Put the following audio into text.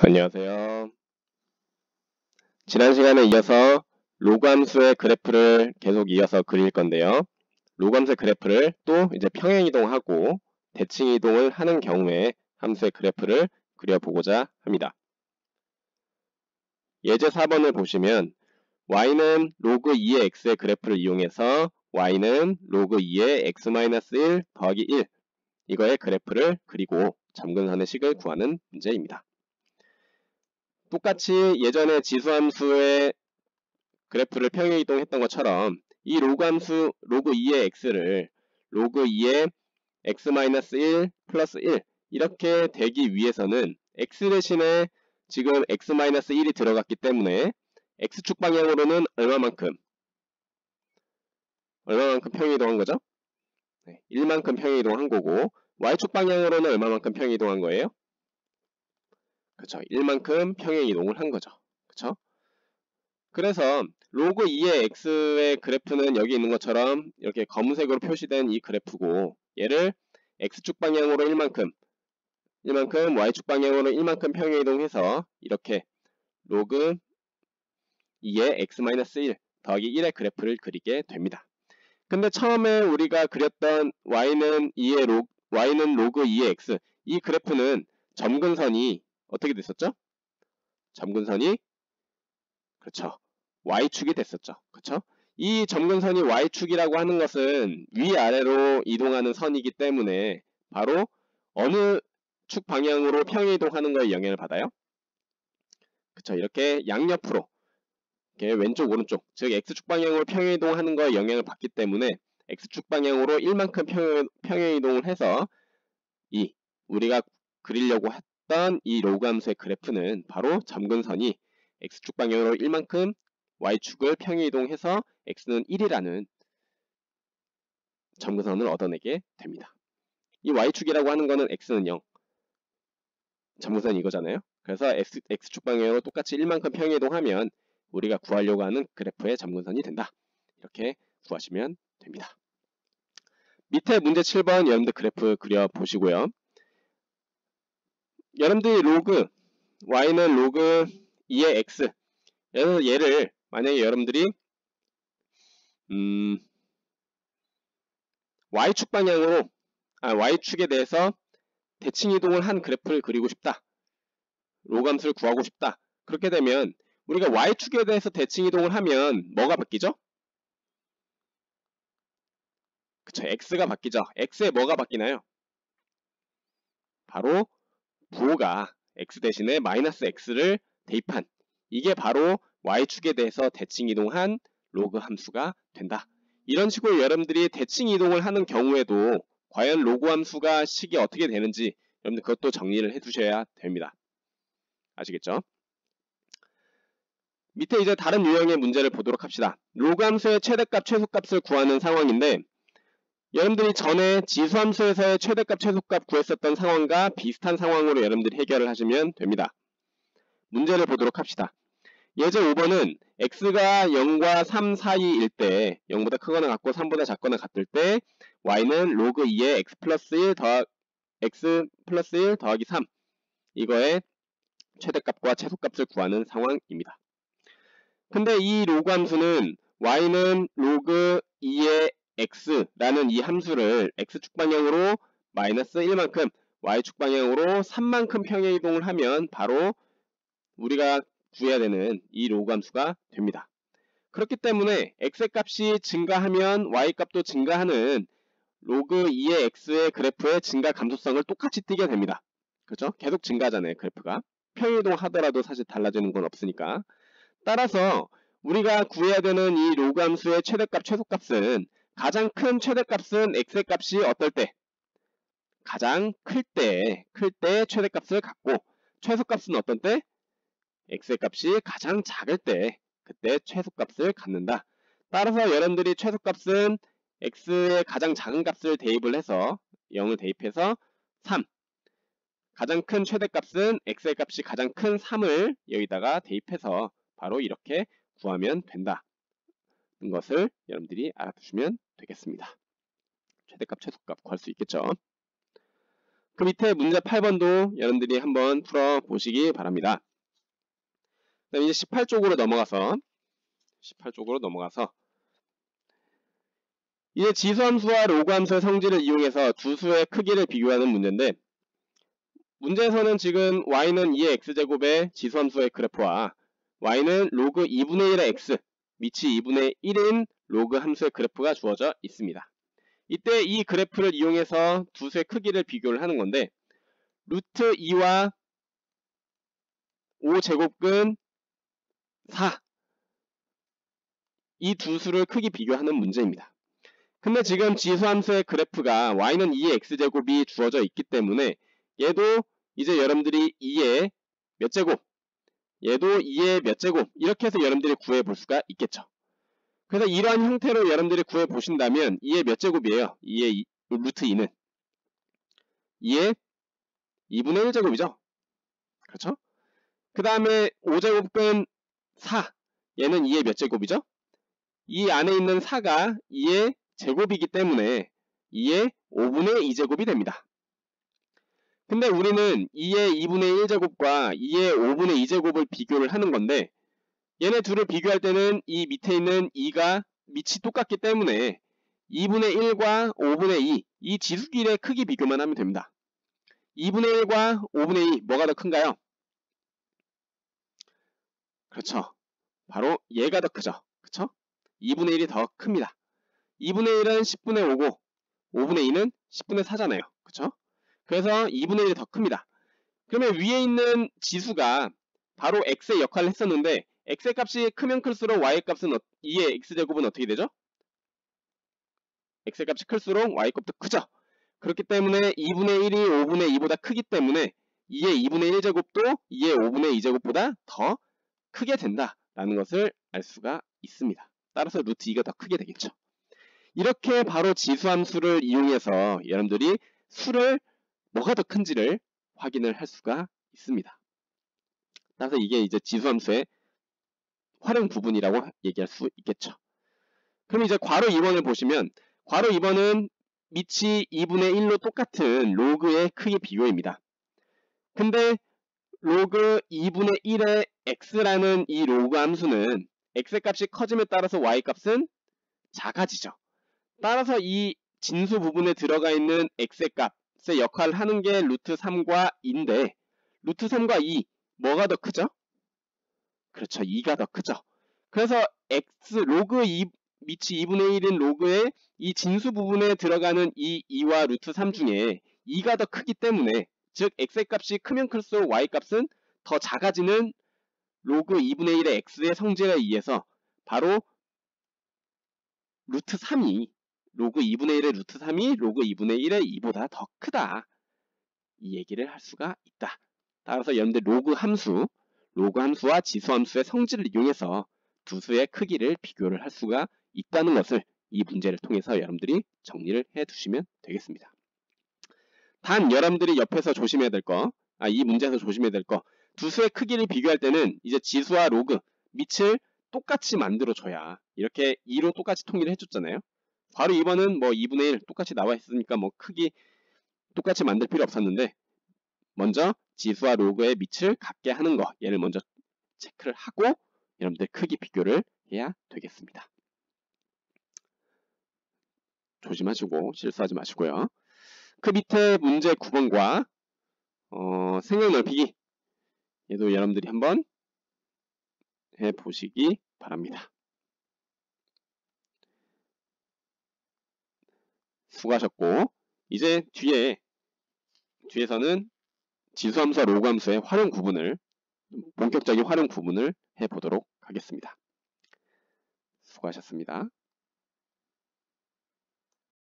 안녕하세요. 지난 시간에 이어서 로그 함수의 그래프를 계속 이어서 그릴 건데요. 로그 함수의 그래프를 또 이제 평행 이동하고 대칭 이동을 하는 경우에 함수의 그래프를 그려보고자 합니다. 예제 4번을 보시면 y는 로그 2의 x의 그래프를 이용해서 y는 로그 2의 x-1 더하기 1 이거의 그래프를 그리고 점근선의 식을 구하는 문제입니다. 똑같이 예전에 지수함수의 그래프를 평행 이동했던 것처럼 이 로그 함수 로그 2의 x를 로그 2의 x-1 플러스 1 이렇게 되기 위해서는 x 대신에 지금 x-1이 들어갔기 때문에 x축 방향으로는 얼마만큼 평행 이동한 거죠? 1만큼 평행 이동한 거고 y축 방향으로는 얼마만큼 평행 이동한 거예요? 그렇죠. 1만큼 평행 이동을 한 거죠. 그렇죠? 그래서 로그 2의 x의 그래프는 여기 있는 것처럼 이렇게 검은색으로 표시된 이 그래프고 얘를 x축 방향으로 1만큼 y축 방향으로 1만큼 평행 이동해서 이렇게 로그 2의 x-1 더하기 1의 그래프를 그리게 됩니다. 근데 처음에 우리가 그렸던 y는 로그 2의 x 이 그래프는 점근선이 어떻게 됐었죠? 점근선이 그렇죠. y축이 됐었죠. 그렇죠? 이 점근선이 y축이라고 하는 것은 위아래로 이동하는 선이기 때문에 바로 어느 축 방향으로 평행 이동하는 거에 영향을 받아요? 그렇죠. 이렇게 양옆으로 이렇게 왼쪽 오른쪽 즉 x축 방향으로 평행 이동하는 거에 영향을 받기 때문에 x축 방향으로 1만큼 평행 이동을 해서 이 우리가 그리려고 했던 이 로그 함수의 그래프는 바로 점근선이 x축 방향으로 1만큼 y축을 평행 이동해서 x는 1이라는 점근선을 얻어내게 됩니다. 이 y축이라고 하는 거는 x는 0, 점근선이 이거잖아요. 그래서 x축 방향으로 똑같이 1만큼 평행 이동하면 우리가 구하려고 하는 그래프의 점근선이 된다. 이렇게 구하시면 됩니다. 밑에 문제 7번 여러분들 그래프 그려보시고요. 여러분들이 y는 로그 2의 x 그래서 얘를 만약에 여러분들이 y축 방향으로 y축에 대해서 대칭 이동을 한 그래프를 그리고 싶다. 로그 함수를 구하고 싶다. 그렇게 되면 우리가 y축에 대해서 대칭 이동을 하면 뭐가 바뀌죠? 그쵸, x가 바뀌죠. x에 뭐가 바뀌나요? 바로 부호가 x 대신에 마이너스 x를 대입한 이게 바로 y축에 대해서 대칭 이동한 로그 함수가 된다. 이런 식으로 여러분들이 대칭 이동을 하는 경우에도 과연 로그 함수가 식이 어떻게 되는지 여러분들 그것도 정리를 해두셔야 됩니다. 아시겠죠? 밑에 이제 다른 유형의 문제를 보도록 합시다. 로그 함수의 최대값, 최소값을 구하는 상황인데 여러분들이 전에 지수함수에서의 최대값, 최소값 구했었던 상황과 비슷한 상황으로 여러분들이 해결을 하시면 됩니다. 문제를 보도록 합시다. 예제 5번은 x가 0과 3 사이일 때 0보다 크거나 같고 3보다 작거나 같을 때 y는 로그 2의 x 플러스 1 더하기 3 이거의 최대값과 최소값을 구하는 상황입니다. 근데 이 로그 함수는 y는 로그 2의 x라는 이 함수를 x축 방향으로 마이너스 1만큼 y축 방향으로 3만큼 평행 이동을 하면 바로 우리가 구해야 되는 이 로그 함수가 됩니다. 그렇기 때문에 x의 값이 증가하면 y 값도 증가하는 로그 2의 x의 그래프의 증가 감소성을 똑같이 띠게 됩니다. 그렇죠? 계속 증가하잖아요. 그래프가. 평행이동 하더라도 사실 달라지는 건 없으니까. 따라서 우리가 구해야 되는 이 로그 함수의 최대값, 최소값은 가장 큰 최대값은 x의 값이 어떨 때? 가장 클 때 최대값을 갖고 최소값은 어떤 때? x의 값이 가장 작을 때 그때 최소값을 갖는다. 따라서 여러분들이 최소값은 x의 가장 작은 값을 대입을 해서 0을 대입해서 3 가장 큰 최대값은 x의 값이 가장 큰 3을 여기다가 대입해서 바로 이렇게 구하면 된다. 것을 여러분들이 알아두시면 되겠습니다. 최대값, 최소값 구할 수 있겠죠. 그 밑에 문제 8번도 여러분들이 한번 풀어보시기 바랍니다. 그다음 이제 18쪽으로 넘어가서 이제 지수함수와 로그함수의 성질을 이용해서 두 수의 크기를 비교하는 문제인데, 문제에서는 지금 y는 2의 x제곱의 지수함수의 그래프와 y는 로그 2분의 1의 x, 밑이 2분의 1인 로그 함수의 그래프가 주어져 있습니다. 이때 이 그래프를 이용해서 두 수의 크기를 비교를 하는 건데, 루트 2와 5제곱근 4, 이 두 수를 크기 비교하는 문제입니다. 근데 지금 지수함수의 그래프가 y는 2의 x제곱이 주어져 있기 때문에 얘도 이제 여러분들이 2의 몇 제곱, 얘도 2의 몇 제곱, 이렇게 해서 여러분들이 구해 볼 수가 있겠죠. 그래서 이러한 형태로 여러분들이 구해 보신다면 2의 몇 제곱이에요? 2의 루트 2는 2의 2분의 1제곱이죠. 그렇죠? 그 다음에 5제곱근 4, 얘는 2의 몇 제곱이죠? 이 안에 있는 4가 2의 제곱이기 때문에 2의 5분의 2제곱이 됩니다. 근데 우리는 2의 2분의 1제곱과 2의 5분의 2제곱을 비교를 하는 건데, 얘네 둘을 비교할 때는 이 밑에 있는 2가 밑이 똑같기 때문에 2분의 1과 5분의 2, 이 지수끼리의 크기 비교만 하면 됩니다. 2분의 1과 5분의 2, 뭐가 더 큰가요? 그렇죠. 바로 얘가 더 크죠. 그렇죠? 2분의 1이 더 큽니다. 2분의 1은 10분의 5고 5분의 2는 10분의 4잖아요. 그렇죠? 그래서 2분의 1이 더 큽니다. 그러면 위에 있는 지수가 바로 x의 역할을 했었는데, x의 값이 크면 클수록 y의 값은 2의 x제곱은 어떻게 되죠? x의 값이 클수록 y 값도 크죠. 그렇기 때문에 2분의 1이 5분의 2보다 크기 때문에 2의 2분의 1제곱도 2의 5분의 2제곱보다 더 크게 된다라는 것을 알 수가 있습니다. 따라서 루트 2가 더 크게 되겠죠. 이렇게 바로 지수함수를 이용해서 여러분들이 수를 뭐가 더 큰지를 확인을 할 수가 있습니다. 따라서 이게 이제 지수함수의 활용 부분이라고 얘기할 수 있겠죠. 그럼 이제 괄호 2번을 보시면, 괄호 2번은 밑이 2분의 1로 똑같은 로그의 크기 비교입니다. 근데 로그 2분의 1의 x라는 이 로그 함수는 x의 값이 커짐에 따라서 y 값은 작아지죠. 따라서 이 진수 부분에 들어가 있는 x의 값의 역할을 하는 게 루트 3과 2인데, 루트 3과 2, 뭐가 더 크죠? 그렇죠. 2가 더 크죠. 그래서 x 로그 2, 밑이 2분의 1인 로그의 이 진수 부분에 들어가는 이 2와 루트 3 중에 2가 더 크기 때문에, 즉 x의 값이 크면 클수록 y 값은 더 작아지는 로그 2분의 1의 x의 성질에 의해서 바로 루트 3이, 로그 2분의 1의 루트 3이 로그 2분의 1의 2보다 더 크다, 이 얘기를 할 수가 있다. 따라서 여러분들 로그 함수와 지수 함수의 성질을 이용해서 두 수의 크기를 비교를 할 수가 있다는 것을 이 문제를 통해서 여러분들이 정리를 해 두시면 되겠습니다. 단 여러분들이 옆에서 조심해야 될 거, 이 문제에서 조심해야 될 거, 두 수의 크기를 비교할 때는 이제 지수와 로그 밑을 똑같이 만들어 줘야, 이렇게 2로 똑같이 통일을 해줬잖아요. 바로 2번은 뭐 2분의 1 똑같이 나와 있으니까 뭐 크기 똑같이 만들 필요 없었는데, 먼저 지수와 로그의 밑을 같게 하는 거, 얘를 먼저 체크를 하고 여러분들 크기 비교를 해야 되겠습니다. 조심하시고 실수하지 마시고요. 그 밑에 문제 9번과 생각 넓히기, 얘도 여러분들이 한번 해보시기 바랍니다. 수고하셨고, 이제 뒤에서는 지수함수와 로그함수의 활용 구분을, 본격적인 활용 구분을 해보도록 하겠습니다. 수고하셨습니다.